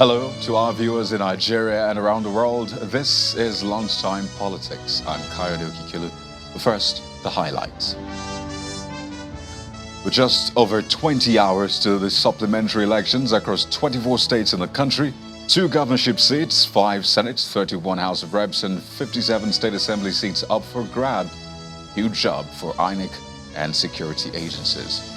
Hello to our viewers in Nigeria and around the world. This is Lunchtime Politics. I'm Kayode Okikilu. But first, the highlights. With just over 20 hours to the supplementary elections across 24 states in the country, 2 governorship seats, 5 Senate, 31 House of Reps, and 57 State Assembly seats up for grab. Huge job for INEC and security agencies.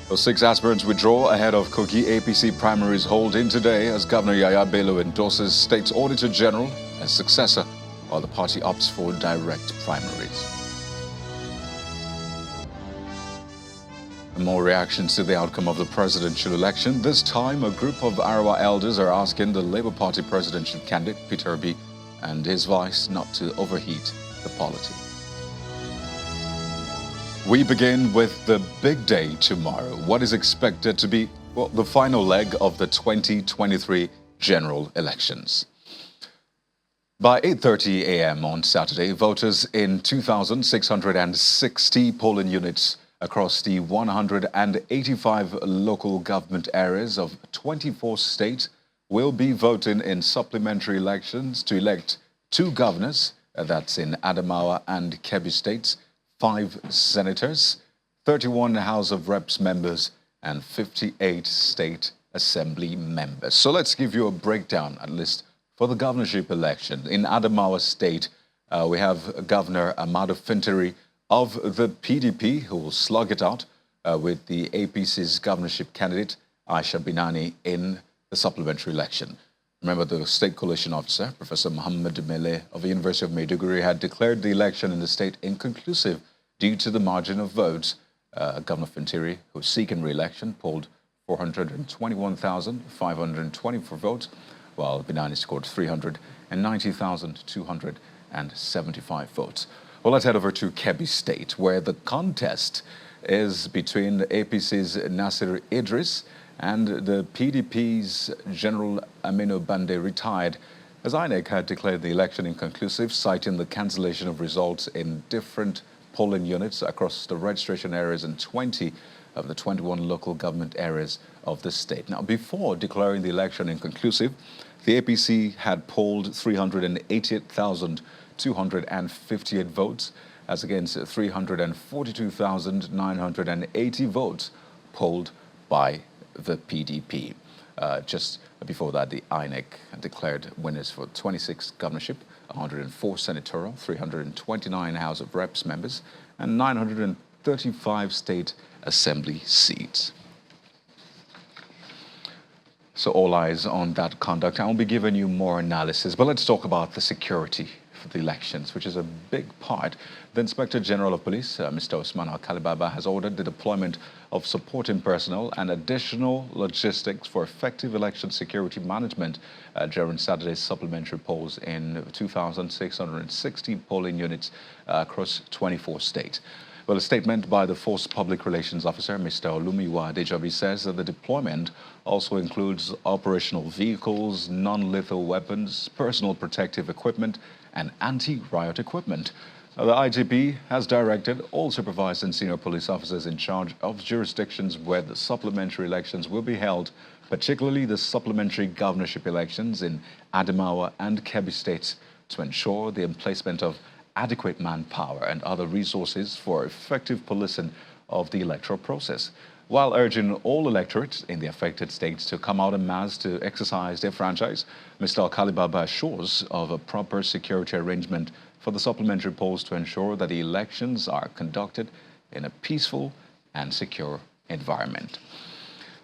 Those 6 aspirants withdraw ahead of Kogi APC primaries holding today as Governor Yaya Bello endorses State Auditor General as successor while the party opts for direct primaries. And more reactions to the outcome of the presidential election. This time, a group of Arewa Elders are asking the Labour Party presidential candidate, Peter Obi, and his vice not to overheat the polity. We begin with the big day tomorrow, what is expected to be the final leg of the 2023 general elections. By 8:30 a.m. on Saturday, voters in 2,660 polling units across the 185 local government areas of 24 states will be voting in supplementary elections to elect 2 governors, that's in Adamawa and Kebbi states, 5 senators, 31 House of Reps members, and 58 State Assembly members. So let's give you a breakdown, at least, for the governorship election. In Adamawa State, we have Governor Amadu Fintiri of the PDP, who will slug it out with the APC's governorship candidate, Aisha Binani, in the supplementary election. Remember, the state coalition officer, Professor Muhammad Mele of the University of Maiduguri, had declared the election in the state inconclusive due to the margin of votes. Governor Fintiri, who is seeking re-election, polled 421,524 votes, while Binani scored 390,275 votes. Well, let's head over to Kebbi State, where the contest is between the APC's Nasir Idris and the PDP's General Aminu Bande, retired, as INEC had declared the election inconclusive, citing the cancellation of results in different polling units across the registration areas in 20 of the 21 local government areas of the state. Now, before declaring the election inconclusive, the APC had polled 388,258 votes, as against 342,980 votes polled by the PDP. Just before that, the INEC declared winners for 26 governorship, 104 senatorial, 329 House of Reps members, and 935 State Assembly seats. So all eyes on that conduct. I'll be giving you more analysis, but let's talk about the security for the elections, which is a big part. The Inspector General of Police, Mr. Usman Al-Kalibaba, has ordered the deployment of supporting personnel and additional logistics for effective election security management during Saturday's supplementary polls in 2,660 polling units across 24 states. Well, a statement by the Force Public Relations Officer, Mr. Olumiwa Adejobi, says that the deployment also includes operational vehicles, non-lethal weapons, personal protective equipment, and anti-riot equipment. The IGP has directed all supervised and senior police officers in charge of jurisdictions where the supplementary elections will be held, particularly the supplementary governorship elections in Adamawa and Kebbi states, to ensure the emplacement of adequate manpower and other resources for effective policing of the electoral process, while urging all electorates in the affected states to come out en masse to exercise their franchise. Mr. Al-Kalibaba assures of a proper security arrangement for the supplementary polls to ensure that the elections are conducted in a peaceful and secure environment.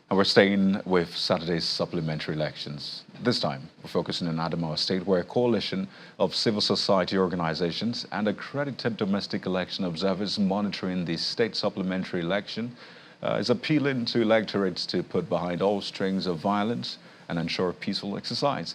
And we're staying with Saturday's supplementary elections. This time, we're focusing on Adamawa State, where a coalition of civil society organizations and accredited domestic election observers monitoring the state supplementary election is appealing to electorates to put behind all strings of violence and ensure peaceful exercise.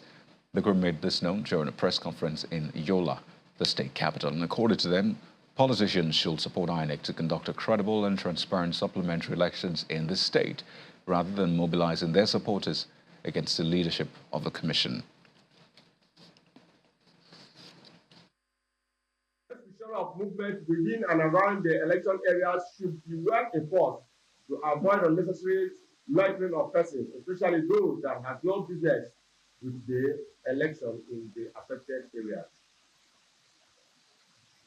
The group made this known during a press conference in Yola, the state capital, and according to them, politicians should support INEC to conduct a credible and transparent supplementary elections in the state, rather than mobilizing their supporters against the leadership of the commission. Of movement within and around the election areas should be well enforced to avoid unnecessary loitering of persons, especially those that have no business with the election in the affected areas.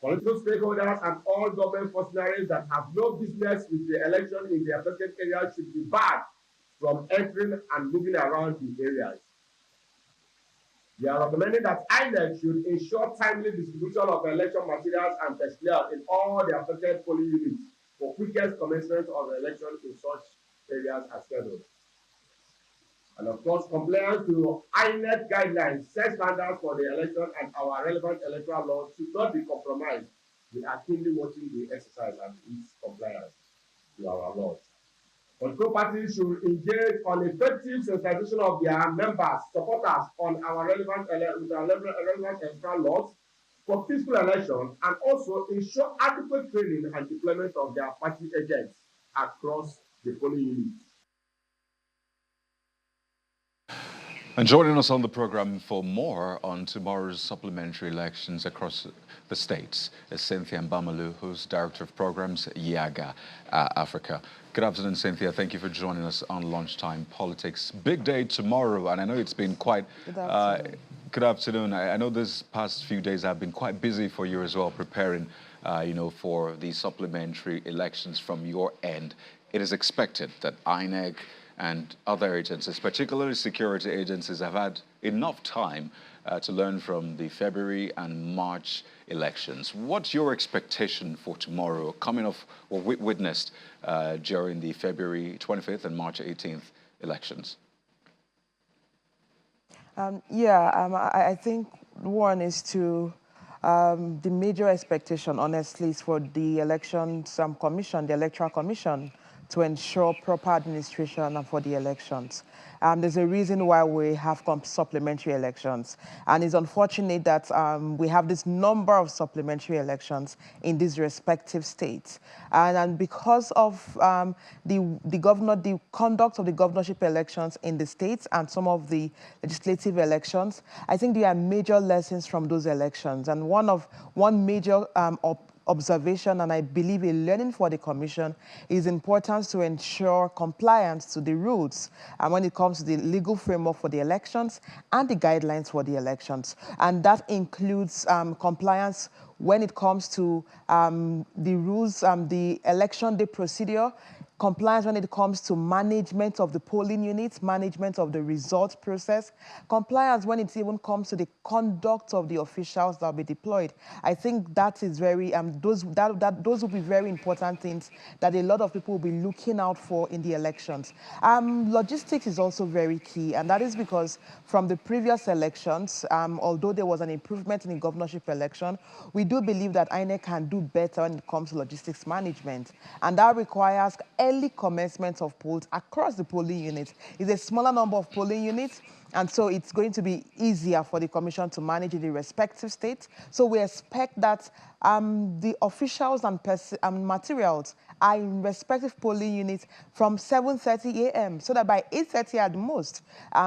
Political stakeholders and all government functionaries that have no business with the election in the affected areas should be barred from entering and moving around the areas. They are recommending that INEC should ensure timely distribution of election materials and personnel in all the affected polling units for quickest commencement of the election in such areas as scheduled. And of course, compliance to INEC guidelines, set standards for the election and our relevant electoral laws should not be compromised. We are keenly watching the exercise and its compliance to our laws. Political parties should engage on effective sensitization of their members, supporters on our relevant electoral laws for peaceful election, and also ensure adequate training and deployment of their party agents across the polling units. And joining us on the program for more on tomorrow's supplementary elections across the states is Cynthia Mbamalu, who's Director of Programs, YAGA Africa. Good afternoon, Cynthia. Thank you for joining us on Lunchtime Politics. Big day tomorrow, and I know it's been quite... Good afternoon. I know this past few days have been quite busy for you as well, preparing, for the supplementary elections from your end. It is expected that INEC and other agencies, particularly security agencies, have had enough time to learn from the February and March elections. What's your expectation for tomorrow, coming off what we witnessed during the February 25th and March 18th elections? I think one is to the major expectation, honestly, is for the elections commission, the Electoral Commission, to ensure proper administration for the elections. There's a reason why we have supplementary elections. And it's unfortunate that we have this number of supplementary elections in these respective states. And because of the conduct of the governorship elections in the states and some of the legislative elections, I think there are major lessons from those elections. And one major observation, and I believe a learning for the Commission, is importance to ensure compliance to the rules and when it comes to the legal framework for the elections and the guidelines for the elections. And that includes compliance when it comes to the rules, the election day procedure, compliance when it comes to management of the polling units, management of the results process, compliance when it even comes to the conduct of the officials that will be deployed. I think that is very, those will be very important things that a lot of people will be looking out for in the elections. Logistics is also very key, and that is because from the previous elections, although there was an improvement in the governorship election, we do believe that INEC can do better when it comes to logistics management, and that requires early commencement of polls across the polling units. It's a smaller number of polling units, and so it's going to be easier for the Commission to manage in the respective states. So we expect that the officials and materials are in respective polling units from 7:30 a.m. so that by 8:30 at most,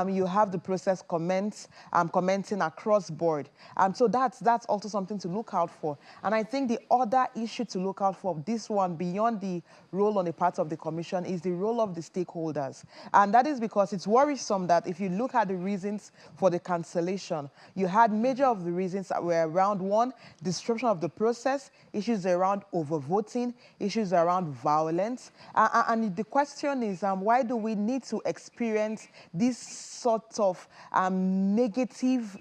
you have the process commencing across board. So that's also something to look out for. And I think the other issue to look out for, this one beyond the role on the part of the Commission, is the role of the stakeholders. And that is because it's worrisome that if you look at the reasons for the cancellation, you had major of the reasons that were around, one, disruption of the process, issues around overvoting, issues around violence. And the question is, why do we need to experience this sort of negative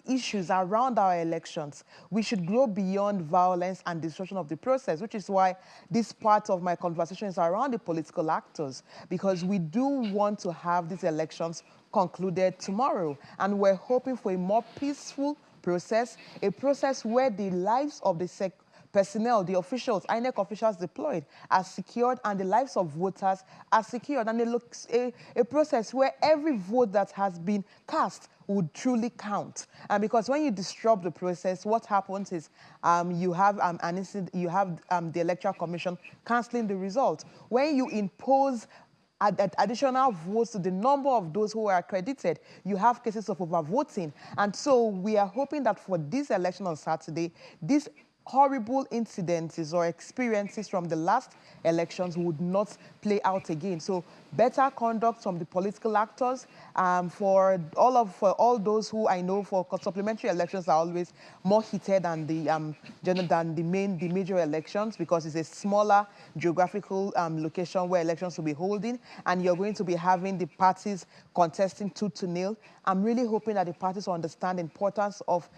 issues around our elections? We should grow beyond violence and disruption of the process, which is why this part of my conversation is around the political actors, because we do want to have these elections concluded tomorrow, and we're hoping for a more peaceful process, a process where the lives of the personnel, the officials, INEC officials deployed, are secured, and the lives of voters are secured. And it looks a process where every vote that has been cast would truly count. And because when you disrupt the process, what happens is you have the Electoral Commission cancelling the result. When you impose additional votes to the number of those who are accredited, you have cases of overvoting. And so we are hoping that for this election on Saturday, this horrible incidences or experiences from the last elections would not play out again. So better conduct from the political actors. For all those who I know, for supplementary elections are always more heated than the major elections, because it's a smaller geographical location where elections will be holding, and you're going to be having the parties contesting tooth to nail. I'm really hoping that the parties will understand the importance of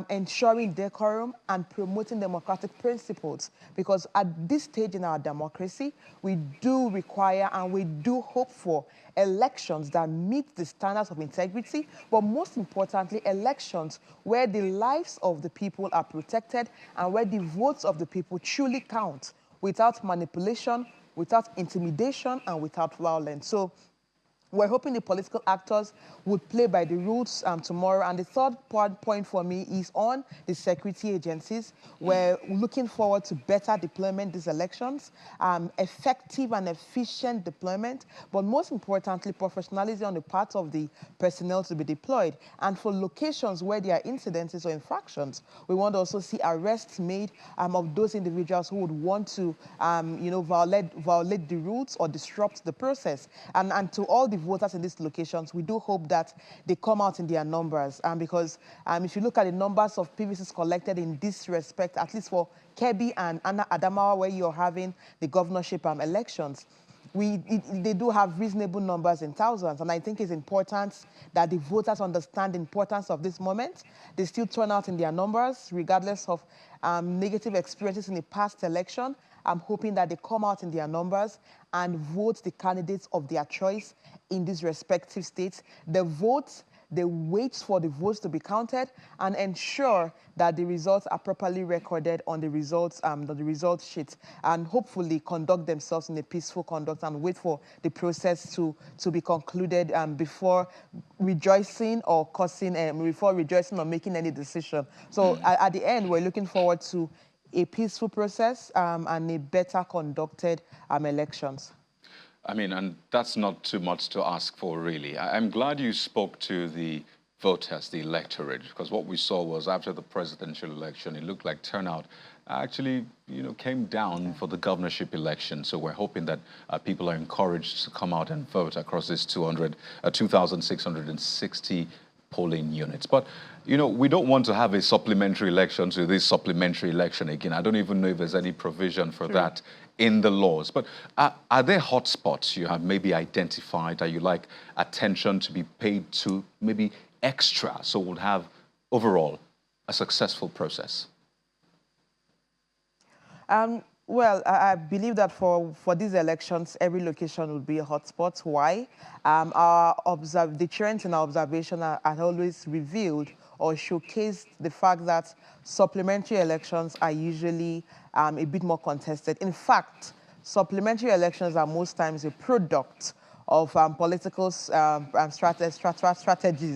ensuring decorum and promoting democratic principles, because at this stage in our democracy, we do require and we do hope for elections that meet the standards of integrity, but most importantly, elections where the lives of the people are protected and where the votes of the people truly count, without manipulation, without intimidation, and without violence. So we're hoping the political actors would play by the rules tomorrow. And the third point for me is on the security agencies. We're looking forward to better deployment these elections, effective and efficient deployment, but most importantly, professionalism on the part of the personnel to be deployed. And for locations where there are incidences or infractions, we want to also see arrests made of those individuals who would want to violate the rules or disrupt the process. And to all the voters in these locations, we do hope that they come out in their numbers, because if you look at the numbers of PVCs collected in this respect, at least for Kebbi and Adamawa, where you're having the governorship elections, they do have reasonable numbers in thousands. And I think it's important that the voters understand the importance of this moment. They still turn out in their numbers, regardless of negative experiences in the past election. I'm hoping that they come out in their numbers and vote the candidates of their choice in these respective states. They wait for the votes to be counted and ensure that the results are properly recorded on the results sheet, and hopefully conduct themselves in a peaceful conduct and wait for the process to be concluded before rejoicing or making any decision. So at the end, we're looking forward to a peaceful process and a better conducted elections. I mean, and that's not too much to ask for, really. I'm glad you spoke to the voters, the electorate, because what we saw was after the presidential election, it looked like turnout actually, came down for the governorship election. So we're hoping that people are encouraged to come out and vote across this 2,660 polling units. But, we don't want to have a supplementary election to this supplementary election again. I don't even know if there's any provision for that in the laws. But are there hotspots you have maybe identified that you like attention to be paid to, maybe extra, so we'll have overall a successful process? Well, I believe that for these elections, every location will be a hotspot. Why? The trends in our observation are always revealed or showcased the fact that supplementary elections are usually a bit more contested. In fact, supplementary elections are most times a product of political strategies,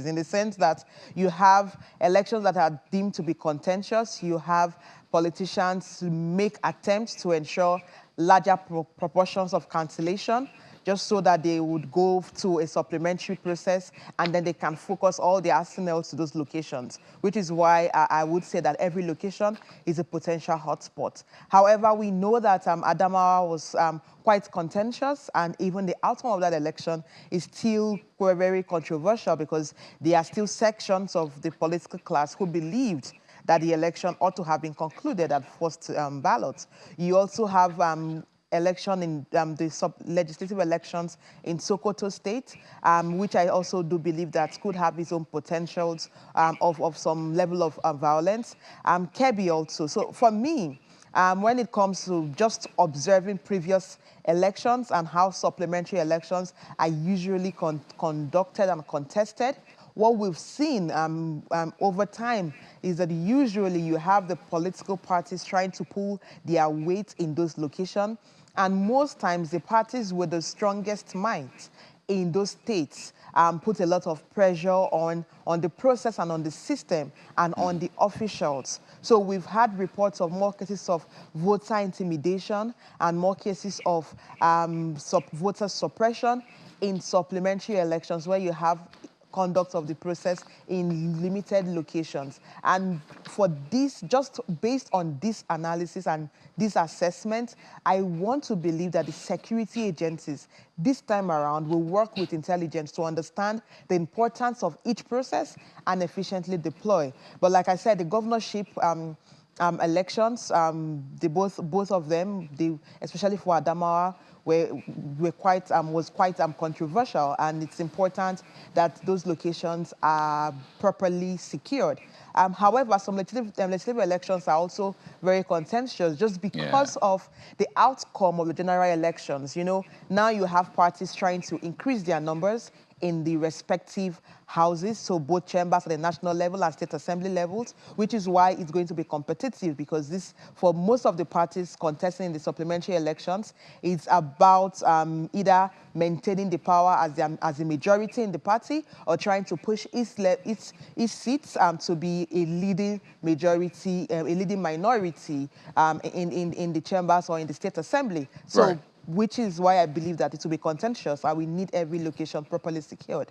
in the sense that you have elections that are deemed to be contentious. You have politicians make attempts to ensure larger proportions of cancellation, just so that they would go to a supplementary process and then they can focus all their arsenals to those locations, which is why I would say that every location is a potential hotspot. However, we know that Adamawa was quite contentious, and even the outcome of that election is still very controversial, because there are still sections of the political class who believed that the election ought to have been concluded at first ballot. You also have election in the legislative elections in Sokoto State, which I also do believe that could have its own potentials of some level of violence. Kebbi also. So for me, when it comes to just observing previous elections and how supplementary elections are usually conducted and contested, what we've seen over time is that usually you have the political parties trying to pull their weight in those locations. And most times the parties with the strongest might in those states put a lot of pressure on the process and on the system and on the officials. So we've had reports of more cases of voter intimidation and more cases of voter suppression in supplementary elections, where you have conduct of the process in limited locations. And for this, just based on this analysis and this assessment, I want to believe that the security agencies this time around will work with intelligence to understand the importance of each process and efficiently deploy. But like I said, the governorship elections, both of them, especially for Adamawa, was quite controversial, and it's important that those locations are properly secured. However, some legislative elections are also very contentious just because of the outcome of the general elections. You know, now you have parties trying to increase their numbers in the respective houses, so both chambers at the national level and state assembly levels, which is why it's going to be competitive, because this, for most of the parties contesting in the supplementary elections, it's about either maintaining the power as a majority in the party or trying to push its seats to be a leading majority, a leading minority in the chambers or in the state assembly. So. Right. Which is why I believe that it will be contentious and we need every location properly secured.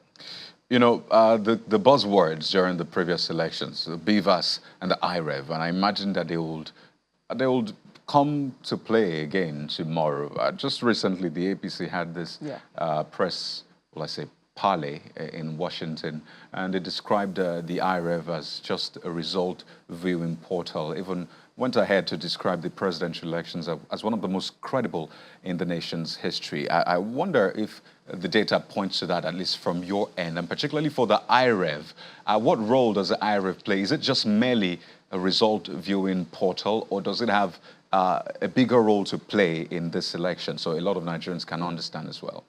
You know, the buzzwords during the previous elections, the BVAS and the IREV, and I imagine that they would come to play again tomorrow. Just recently, the APC had this press, well, I say, parley in Washington, and they described the IREV as just a result viewing portal, even went ahead to describe the presidential elections as one of the most credible in the nation's history. I wonder if the data points to that, at least from your end, and particularly for the IREV. What role does the IREV play? Is it just merely a result viewing portal, or does it have a bigger role to play in this election so a lot of Nigerians can understand as well?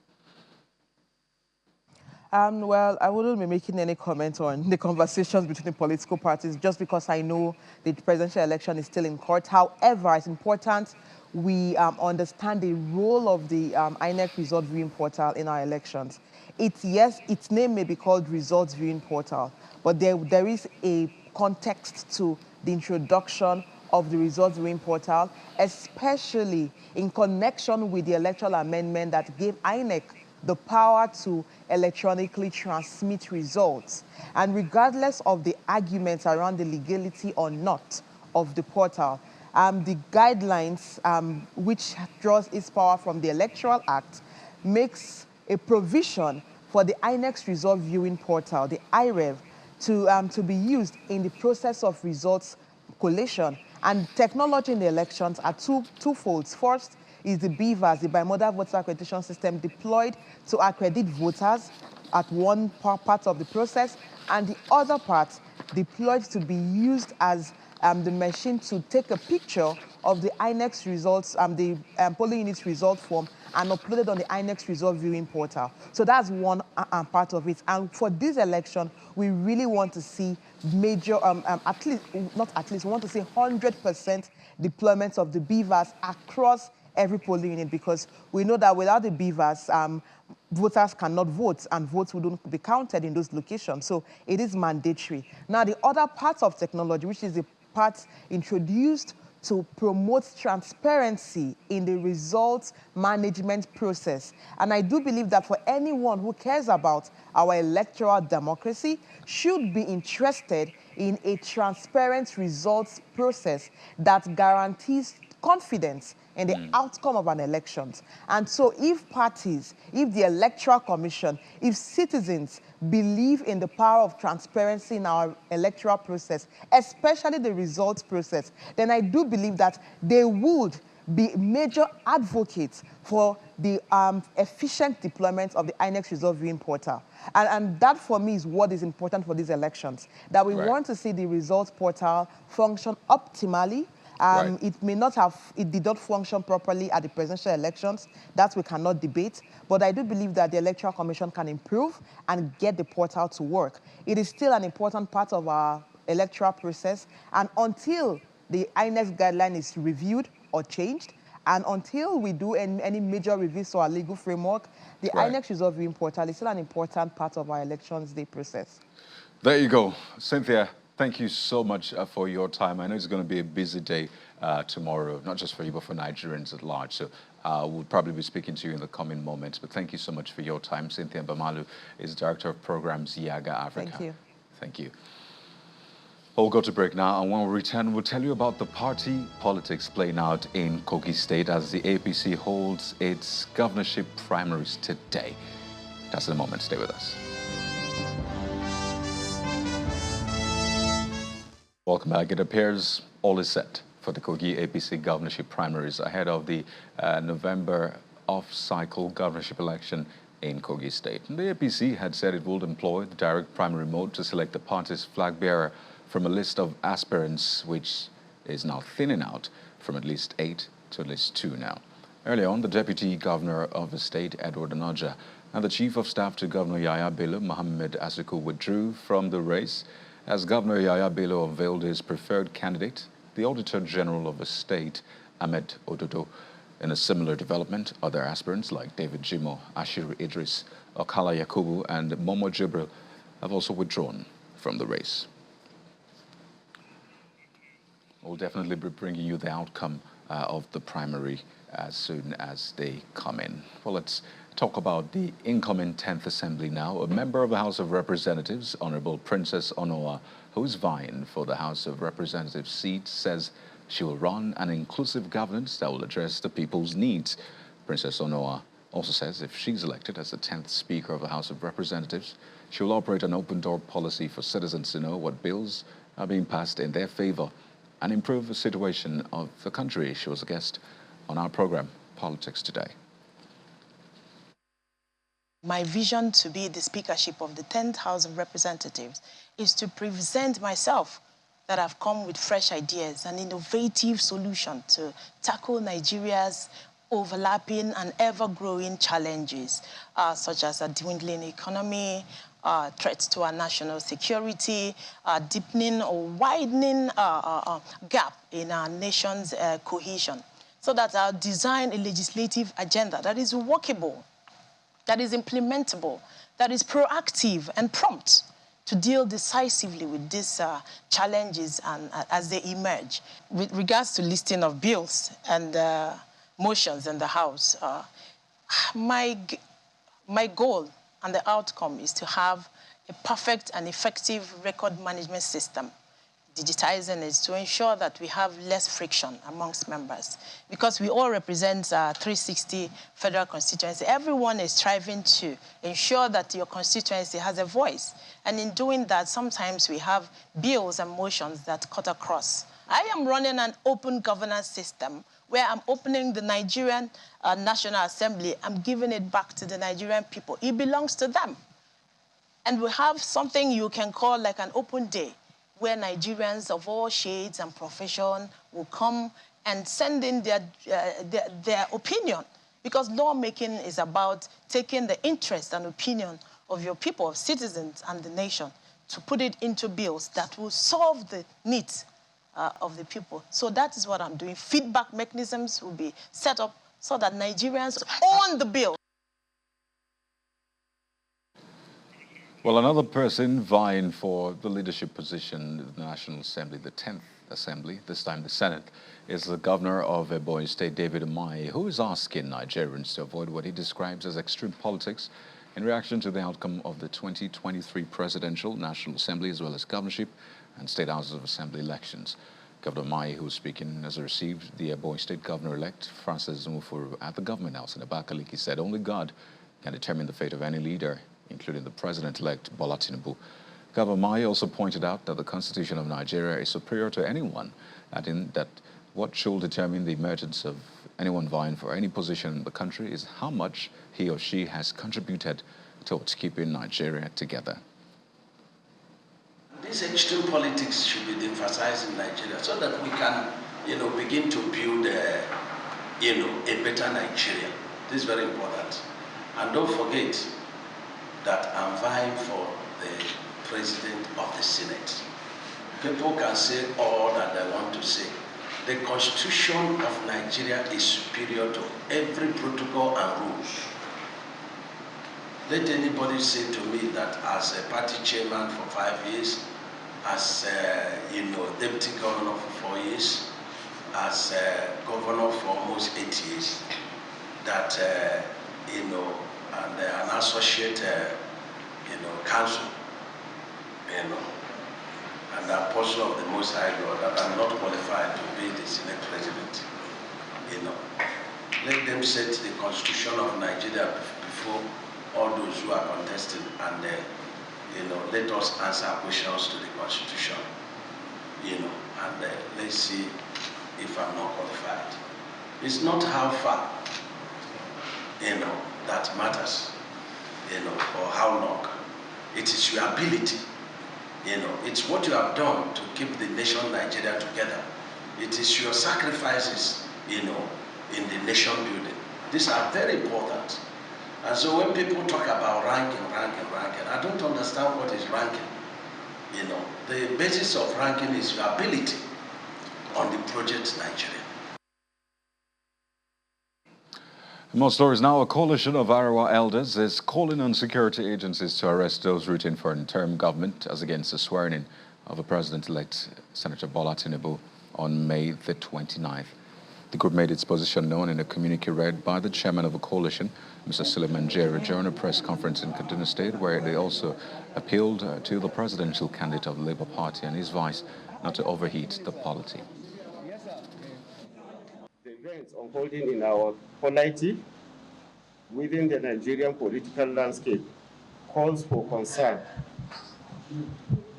Well, I wouldn't be making any comment on the conversations between the political parties just because I know the presidential election is still in court. However, it's important we understand the role of the INEC result viewing portal in our elections. Yes, its name may be called results viewing portal, but there is a context to the introduction of the results viewing portal, especially in connection with the electoral amendment that gave INEC the power to electronically transmit results. And regardless of the arguments around the legality or not of the portal, the guidelines which draws its power from the Electoral Act makes a provision for the INEC's result viewing portal, the IREV, to be used in the process of results collation. And technology in the elections are twofolds. First is the BVAS, the Bimodal Voter Accreditation System, deployed to accredit voters at one part of the process, and the other part deployed to be used as the machine to take a picture of the INEX results, the polling unit's result form, and upload it on the INEX result viewing portal. So that's one part of it. And for this election, we really want to see major, we want to see 100% deployment of the BVAS across every polling unit, because we know that without the BVAS, voters cannot vote and votes wouldn't be counted in those locations. So it is mandatory. Now, the other part of technology, which is the part introduced to promote transparency in the results management process. And I do believe that for anyone who cares about our electoral democracy should be interested in a transparent results process that guarantees confidence in the outcome of an election. And so if parties, if the Electoral Commission, if citizens believe in the power of transparency in our electoral process, especially the results process, then I do believe that they would be major advocates for the efficient deployment of the INEX result viewing portal. And that, for me, is what is important for these elections, that we want to see the results portal function optimally. It did not function properly at the presidential elections. That we cannot debate. But I do believe that the Electoral Commission can improve and get the portal to work. It is still an important part of our electoral process. And until the INEC guideline is reviewed or changed, and until we do any major reviews to our legal framework, the INEC result viewing portal is still an important part of our elections day process. There you go. Cynthia, thank you so much for your time. I know it's going to be a busy day tomorrow, not just for you, but for Nigerians at large. So We'll probably be speaking to you in the coming moments, but thank you so much for your time. Cynthia Bamalu is Director of Programs, Yaga Africa. Thank you. Thank you. We'll go to break now, and when we return, we'll tell you about the party politics playing out in Kogi State as the APC holds its governorship primaries today. That's in a moment. Stay with us. Welcome back. It appears all is set for the Kogi APC governorship primaries ahead of the November off-cycle governorship election in Kogi State. And the APC had said it would employ the direct primary mode to select the party's flag bearer from a list of aspirants, which is now thinning out from at least 8 to at least 2 now. Earlier on, the Deputy Governor of the state, Edward Onaja, and the Chief of Staff to Governor Yaya Bello, Mohammed Asuku, withdrew from the race as Governor Yaya Bello unveiled his preferred candidate, the Auditor General of the state, Ahmed Ododo. In a similar development, other aspirants like David Jimo, Ashiru Idris, Okala Yakubu, and Momo Jibril have also withdrawn from the race. We'll definitely be bringing you the outcome of the primary as soon as they come in. Well, let's talk about the incoming 10th Assembly now. A member of the House of Representatives, Honorable Princess Onoa, who is vying for the House of Representatives seat, says she will run an inclusive governance that will address the people's needs. Princess Onoa also says if she's elected as the 10th Speaker of the House of Representatives, she will operate an open-door policy for citizens to know what bills are being passed in their favor and improve the situation of the country. She was a guest on our program, Politics Today. My vision to be the speakership of the 10th House of Representatives is to present myself that I've come with fresh ideas and innovative solutions to tackle Nigeria's overlapping and ever-growing challenges, such as a dwindling economy, threats to our national security, deepening or widening gap in our nation's cohesion, so that I'll design a legislative agenda that is workable, that is implementable, that is proactive and prompt to deal decisively with these challenges and as they emerge. With regards to listing of bills and motions in the House, my goal and the outcome is to have a perfect and effective record management system. Digitizing is to ensure that we have less friction amongst members, because we all represent 360 federal constituency. Everyone is striving to ensure that your constituency has a voice. And in doing that, sometimes we have bills and motions that cut across. I am running an open governance system where I'm opening the Nigerian National Assembly. I'm giving it back to the Nigerian people. It belongs to them. And we have something you can call like an open day, where Nigerians of all shades and profession will come and send in their opinion. Because lawmaking is about taking the interest and opinion of your people, of citizens and the nation, to put it into bills that will solve the needs of the people. So that is what I'm doing. Feedback mechanisms will be set up so that Nigerians own the bill. Well, another person vying for the leadership position in the National Assembly, the 10th Assembly, this time the Senate, is the Governor of Ebonyi State, David Umahi, who is asking Nigerians to avoid what he describes as extreme politics in reaction to the outcome of the 2023 Presidential, National Assembly, as well as governorship and State Houses of Assembly elections. Governor Umahi, who is speaking as he received the Ebonyi State Governor-elect, Francis Zumufuru, at the Government House in Abakaliki, said only God can determine the fate of any leader, including the President-elect Bola Tinubu. Governor Umahi also pointed out that the Constitution of Nigeria is superior to anyone, adding that what should determine the emergence of anyone vying for any position in the country is how much he or she has contributed towards keeping Nigeria together. This extreme politics should be emphasized in Nigeria so that we can, begin to build, a better Nigeria. This is very important. And don't forget that I'm vying for the President of the Senate. People can say all that they want to say. The Constitution of Nigeria is superior to every protocol and rules. Let anybody say to me that as a party chairman for 5 years, as deputy governor for 4 years, as governor for almost 8 years, that, and an associate, council, and the apostle of the Most High God that are not qualified to be the Senate President, let them set the Constitution of Nigeria before all those who are contesting, and let us answer questions to the Constitution, and let's see if I'm not qualified. It's not how far, that matters, or how long. It is your ability, it's what you have done to keep the nation Nigeria together. It is your sacrifices, in the nation building. These are very important. And so when people talk about ranking, I don't understand what is ranking. The basis of ranking is your ability on the project Nigeria. More stories now. A coalition of Arewa Elders is calling on security agencies to arrest those rooting for an interim government as against the swearing-in of a president-elect Senator Bola Tinubu on May the 29th. The group made its position known in a communique read by the chairman of the coalition, Mr. Supplementary, during a press conference in Kaduna State, where they also appealed to the presidential candidate of the Labour Party and his vice not to overheat the polity. The events unfolding in our polity within the Nigerian political landscape calls for concern.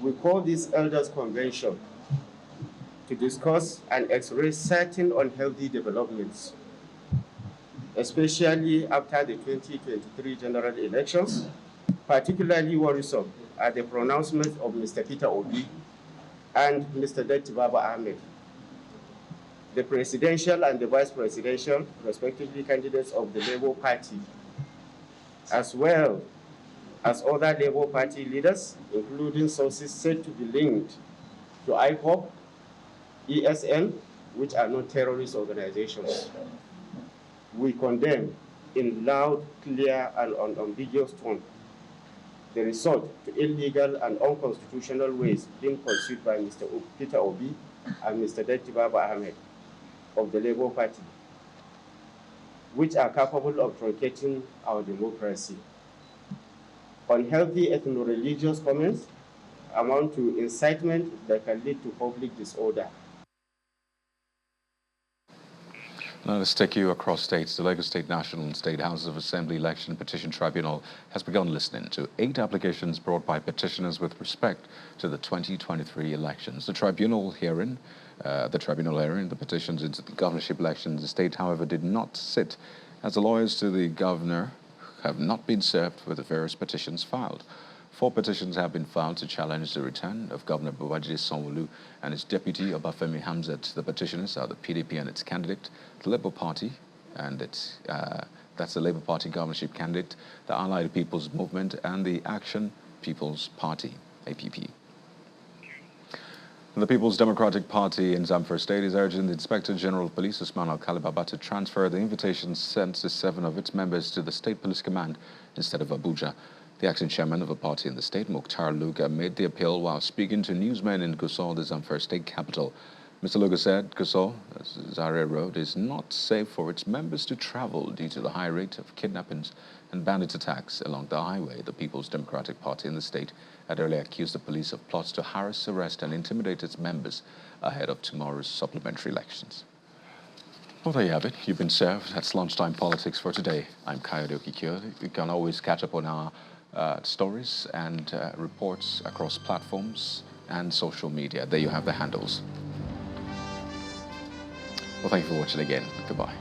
We call this Elders Convention to discuss and express certain unhealthy developments, especially after the 2023 general elections. Particularly worrisome are the pronouncements of Mr. Peter Obi and Mr. Datti Baba Ahmed, the presidential and the vice presidential, respectively, candidates of the Labour Party, as well as other Labour Party leaders, including sources said to be linked to IPOB, ESN, which are not terrorist organizations. We condemn in loud, clear, and unambiguous tone the resort to illegal and unconstitutional ways being pursued by Mr. Peter Obi and Mr. Datti Baba Ahmed of the Labour Party, which are capable of truncating our democracy. Unhealthy ethno-religious comments amount to incitement that can lead to public disorder. Now let's take you across states. The Lagos State National and State Houses of Assembly Election Petition Tribunal has begun listening to 8 applications brought by petitioners with respect to the 2023 elections. The tribunal hearing the petitions into the governorship elections, the state, however, did not sit, as the lawyers to the governor have not been served with the various petitions filed. 4 petitions have been filed to challenge the return of Governor Babajide Sanwo-Olu and his deputy Obafemi Hamzat. The petitioners are the PDP and its candidate, the Labour Party, and that's the Labour Party governorship candidate, the Allied People's Movement, and the Action People's Party, APP. The People's Democratic Party in Zamfara State is urging the Inspector General of Police, Usman Al-Kalibaba, to transfer the invitations sent to 7 of its members to the State Police Command instead of Abuja. The acting chairman of a party in the state, Mukhtar Luga, made the appeal while speaking to newsmen in Gusau, the Zamfara state capital. Mr. Luga said Gusau, Zaria Road, is not safe for its members to travel due to the high rate of kidnappings and bandit attacks along the highway. The People's Democratic Party in the state had earlier accused the police of plots to harass, arrest, and intimidate its members ahead of tomorrow's supplementary elections. Well, there you have it. You've been served. That's Lunchtime Politics for today. I'm Kayode Okikio. You can always catch up on our stories and reports across platforms and social media. There you have the handles. Well, thank you for watching again. Goodbye.